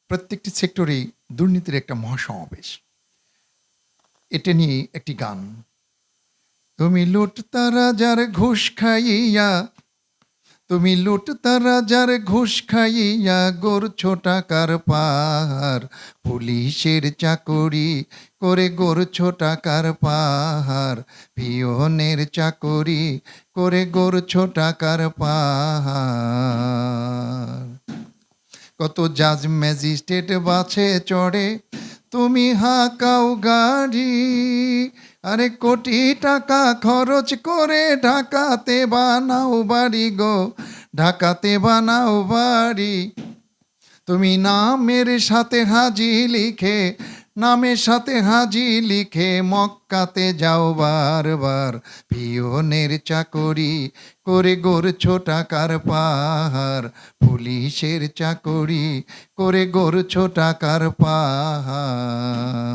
প্রত্যেকটি সেক্টরেই দুর্নীতির একটা মহাসমাবেশ। এটা নিয়ে একটি গান। তুমি লুটতা রাজার ঘুষ খাইয়া, তুমি লুটতা রাজার ঘুষ খাইয়া গড়ছো টাকার পাহাড়। পুলিশের চাকরি করে গড়ছো টাকার পাহাড়। পিয়নের চাকরি করে গড়ছো টাকার পাহাড়। কত জাজ ম্যাজিস্ট্রেট বাছে চড়ে, তুমি হাঁকাও গাড়ি। আরে কোটি টাকা খরচ করে ঢাকাতে বানাও বাড়ি গো, ঢাকাতে বানাও বাড়ি। তুমি নামের সাথে হাজি লিখে, নামের সাথে হাজি লিখে মক্কাতে যাও বারবার। পিয়নের চাকরি করে গড়ছো টাকার পাহাড়। পুলিশের চাকরি করে গড়ছো টাকার পাহাড়।